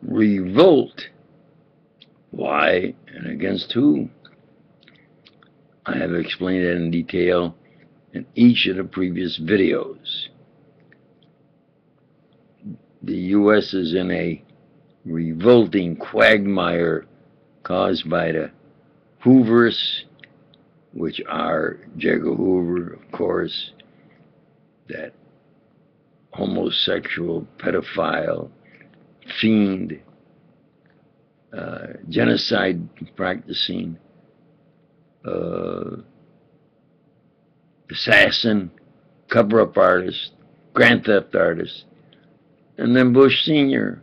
revolt. Why and against who? I have explained that in detail in each of the previous videos. The U.S. is in a revolting quagmire caused by the Hoovers, which are J. Edgar Hoover, of course, that homosexual, pedophile, fiend, genocide practicing, assassin, cover-up artist, grand theft artist, and then Bush Sr.,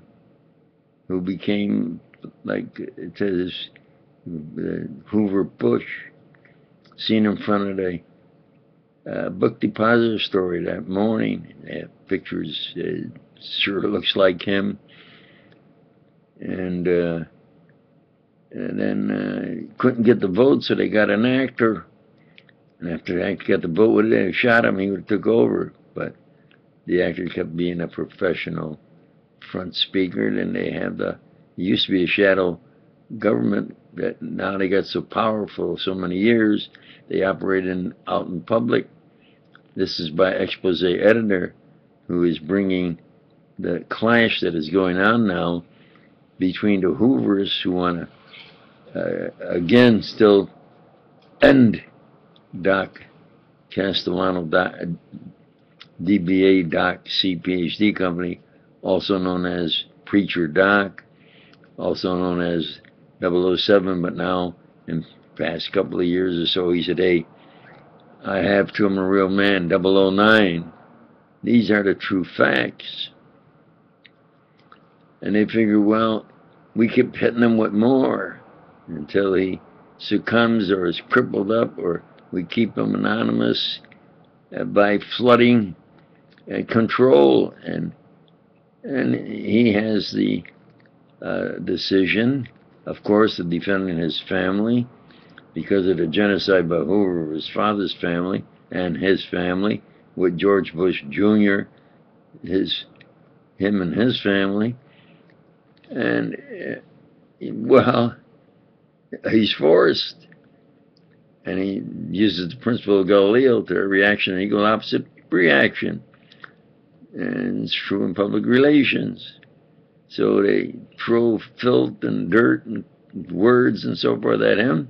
who became, like it says, Hoover Bush, seen in front of the book depository store that morning. They have pictures, sure looks like him. And then couldn't get the vote, so they got an actor. And after the actor got the vote with it, they shot him, he would have took over. But the actor kept being a professional front speaker. Then they have it used to be a shadow government that now they got so powerful so many years, they operate out in public. This is by expose editor, who is bringing the clash that is going on now between the Hoovers, who want to, again, still end Doc Castellano, DBA Doc CPhD Company, also known as Preacher Doc, also known as 007, but now in the past couple of years or so, he said, hey, I have to, I'm a real man, 009. These are the true facts. And they figure, well, we keep hitting him with more until he succumbs or is crippled up, or we keep him anonymous by flooding control. And he has the decision, of course, of defending his family because of the genocide by Hoover, his father's family and his family, with George Bush Jr., him and his family. And, well, he's forced. And he uses the principle of Galileo to reaction and equal opposite reaction. And it's true in public relations. So they throw filth and dirt and words and so forth at him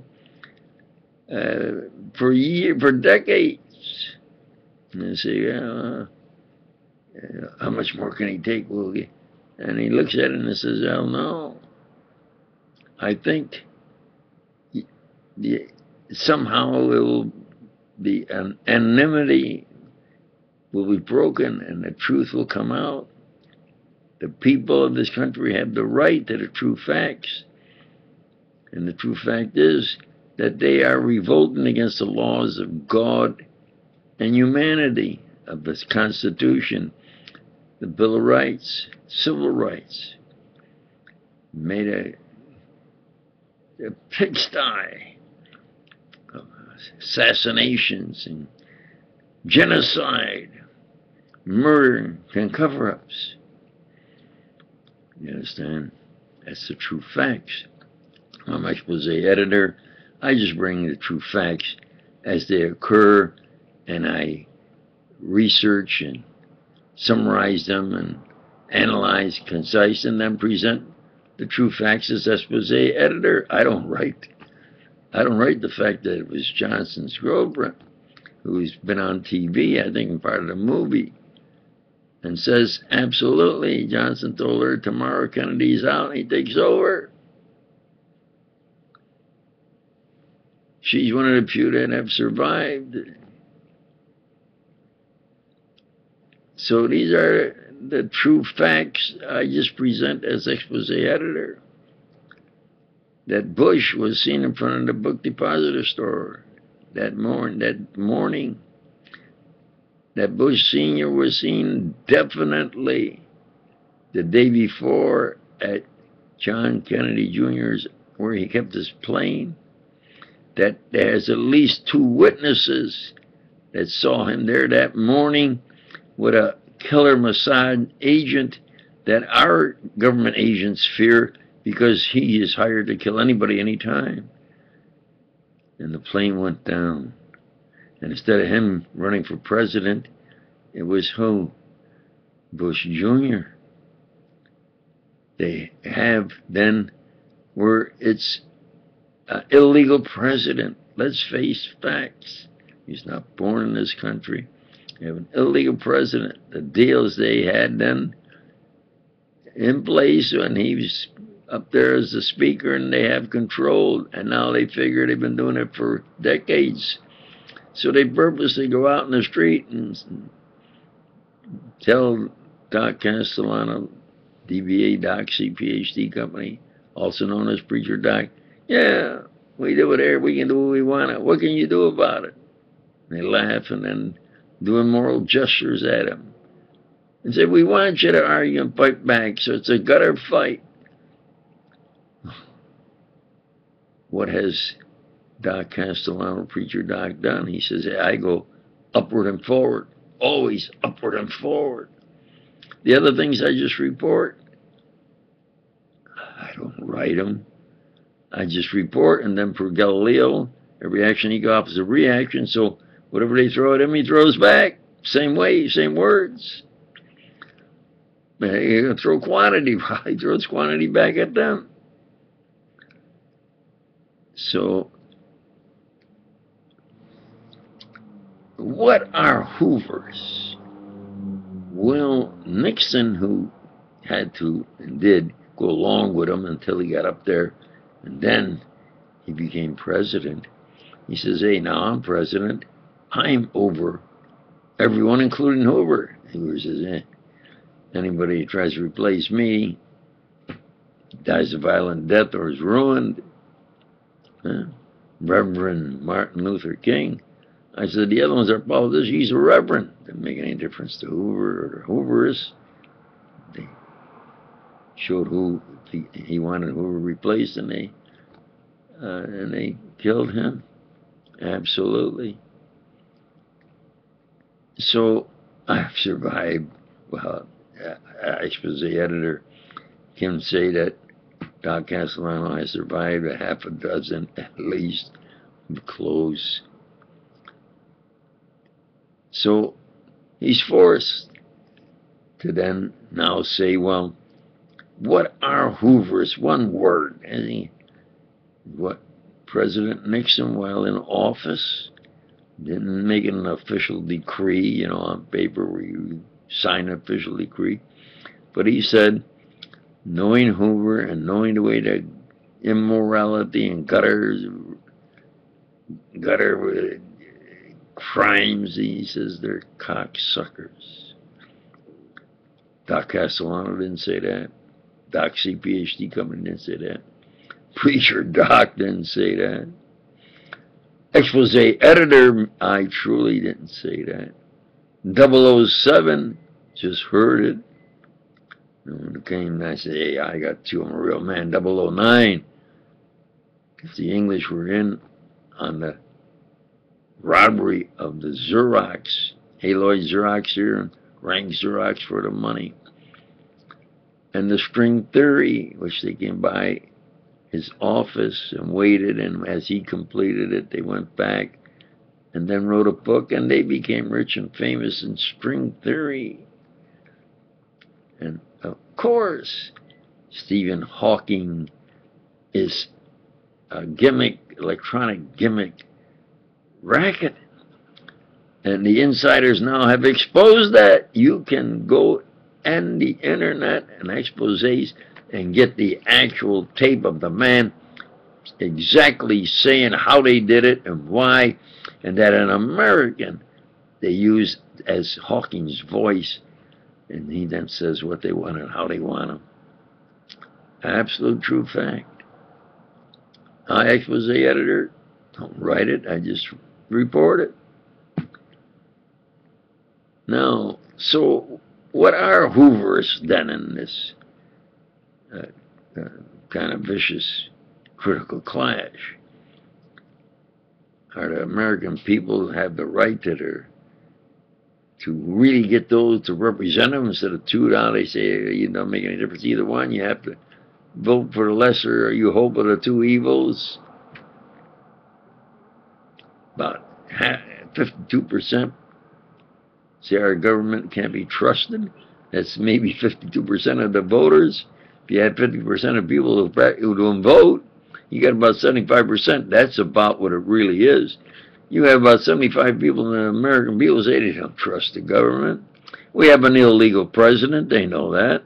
for decades. And they say, how much more can he take, Willie? And he looks at it and says, hell no. I think somehow it will be an anonymity will be broken and the truth will come out. The people of this country have the right to the true facts. And the true fact is that they are revolting against the laws of God and humanity, of this Constitution, the Bill of Rights, civil rights. Made a pigsty of assassinations and genocide, murder, and cover-ups. You understand? That's the true facts. I'm an expose editor. I just bring the true facts as they occur, and I research and summarize them and analyze, concise, and then present the true facts as expose editor. I don't write the fact that it was Johnson's girlfriend, who's been on TV, I think, in part of the movie, and says, absolutely, Johnson told her tomorrow Kennedy's out and he takes over. She's one of the few that have survived. So these are the true facts I just present as expose editor. That Bush was seen in front of the book depository store that morning. That Bush Sr. was seen definitely the day before at John Kennedy Jr.'s, where he kept his plane. That there's at least 2 witnesses that saw him there that morning with a killer Mossad agent that our government agents fear because he is hired to kill anybody anytime. And the plane went down. And instead of him running for president, it was who? Bush Jr. They have then where it's an illegal president. Let's face facts. He's not born in this country. You have an illegal president. The deals they had then in place when he was up there as the speaker, and they have control, and now they figure they've been doing it for decades. So they purposely go out in the street and tell Doc Castellano, DBA Doc CPHD Company, also known as Preacher Doc, yeah, we do it here, we can do what we want. What can you do about it? And they laugh and then do immoral gestures at him and say, we want you to argue and fight back, so it's a gutter fight. What has Doc Castellano, Preacher Doc, done? He says, hey, I go upward and forward, always upward and forward. The other things I just report, I don't write them. I just report, and then for Galileo, every action he got is a reaction, so whatever they throw at him, he throws back. Same way, same words. You can throw quantity, he throws quantity back at them. So, what are Hoovers? Well, Nixon, who had to and did go along with him until he got up there, and then he became president. He says, hey, now I'm president. I'm over everyone, including Hoover. Hoover says, anybody who tries to replace me dies a violent death or is ruined. Reverend Martin Luther King. I said, the other ones are politicians. He's a reverend. Didn't make any difference to Hoover or the Hooverists. They showed who he wanted Hoover replaced, and they killed him. Absolutely. So I've survived. Well, expose editor can say that Doc Castellano has survived a half a dozen, at least, close. So he's forced to then now say, well, what are Hoovers? One word. What President Nixon, while in office, didn't make an official decree, on paper where you sign an official decree. But he said, knowing Hoover and knowing the way that immorality and gutter crimes, he says they're cocksuckers. Doc Castellano didn't say that. Doc CPHD Company didn't say that. Preacher Doc didn't say that. Expose editor, I truly didn't say that. 007 just heard it. And when it came, I said, hey, I got two. I'm a real man. 009. If the English were in on the robbery of the Xerox, Haloid Xerox here, and Rank Xerox for the money. And the string theory, which they came by his office and waited, and as he completed it, they went back and then wrote a book, and they became rich and famous in string theory. And of course, Stephen Hawking is a gimmick, electronic gimmick racket. And the insiders now have exposed that. You can go on the internet and exposés and get the actual tape of the man exactly saying how they did it and why, and that an American they used as Hawking's voice, and he then says what they want and how they want him. Absolute true fact. I expose editor, don't write it, I just report it. Now, so what are Hoovers then in this kind of vicious critical clash? Are the American people have the right to their to really get those to represent them instead of two down. They say you don't make any difference either one. You have to vote for the lesser, you hope, of the two evils. About 52% say our government can't be trusted. That's maybe 52% of the voters. If you had 50% of people who don't vote, you got about 75%. That's about what it really is. You have about 75 people in the American people say they don't trust the government. We have an illegal president. They know that.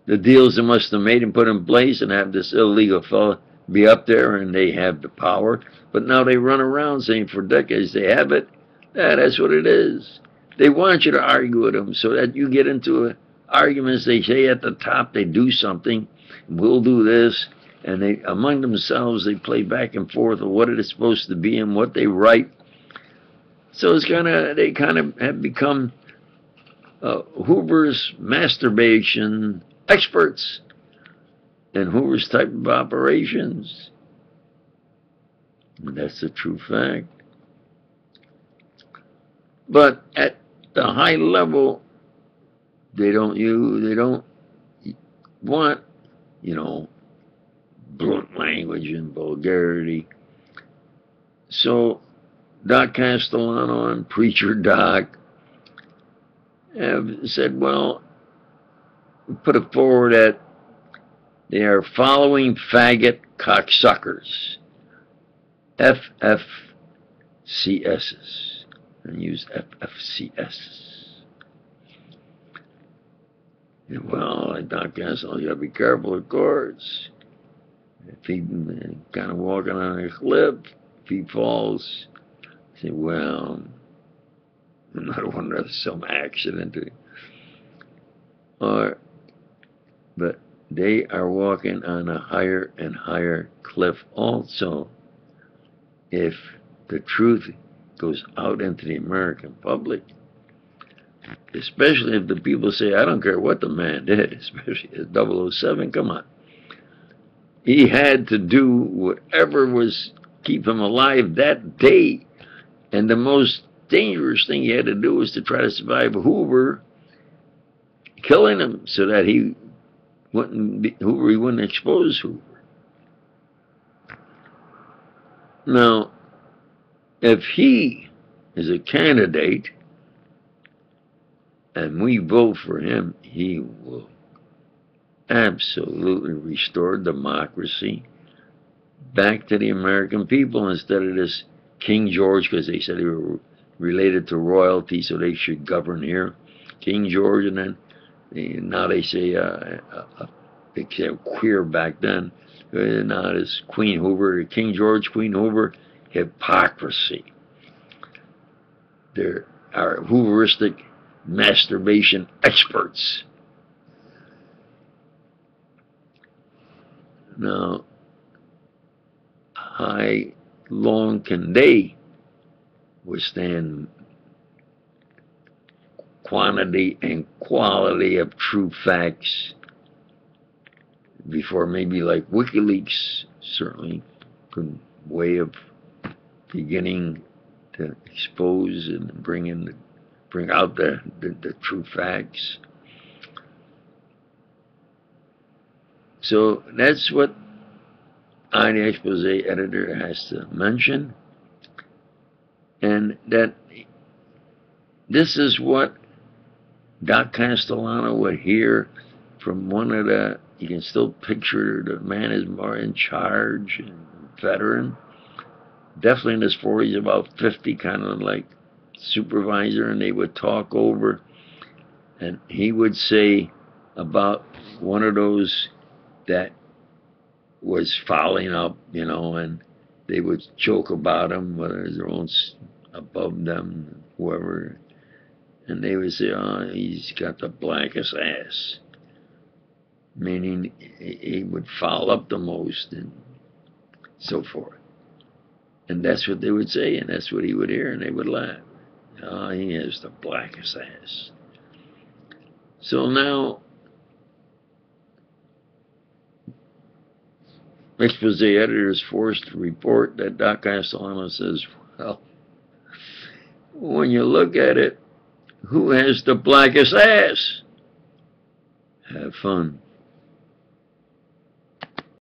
The deals they must have made and put in place and have this illegal fellow be up there, and they have the power. But now they run around saying for decades they have it. That's what it is. They want you to argue with them so that you get into arguments. They say at the top they do something. We'll do this. And they, among themselves, they play back and forth of what it is supposed to be and what they write. So it's they kind of have become Hoover's masturbation experts and Hoover's type of operations. And that's the true fact. But at the high level, they don't want, blunt language and vulgarity. So Doc Castellano and Preacher Doc have said, well, put it forward that they are following faggot cocksuckers, FFCSs, and use FFCSs. Well, like Doc Castellano, you got to be careful, of course. If he's kind of walking on a cliff, if he falls, say, well, I don't want to some accident. But they are walking on a higher and higher cliff also. If the truth goes out into the American public, especially if the people say, I don't care what the man did, especially at 007, come on. He had to do whatever was keep him alive that day. And the most dangerous thing he had to do was to try to survive Hoover killing him so that he wouldn't expose Hoover. Now, if he is a candidate and we vote for him, he will absolutely restore democracy back to the American people instead of this King George, because they said they were related to royalty, so they should govern here. King George, and then now they say they said queer back then. Now it's Queen Hoover, King George, Queen Hoover. Hypocrisy. There are Hooveristic masturbation experts. Now, how long can they withstand quantity and quality of true facts before maybe like WikiLeaks certainly could way of beginning to expose and bring out the true facts. So that's what the expose editor has to mention, and that this is what Doc Castellano would hear from one of the, you can still picture the man is more in charge, and veteran, definitely in his 40s, about 50, kind of like supervisor, and they would talk over, and he would say about one of those that was fouling up, and they would joke about him, whether their own above them, whoever, and they would say, oh, he's got the blackest ass, meaning he would foul up the most and so forth. And that's what they would say, and that's what he would hear, and they would laugh. Oh, he has the blackest ass. So now, expose editor is forced to report that Doc Castellano says, well, when you look at it, Who has the blackest ass? Have fun.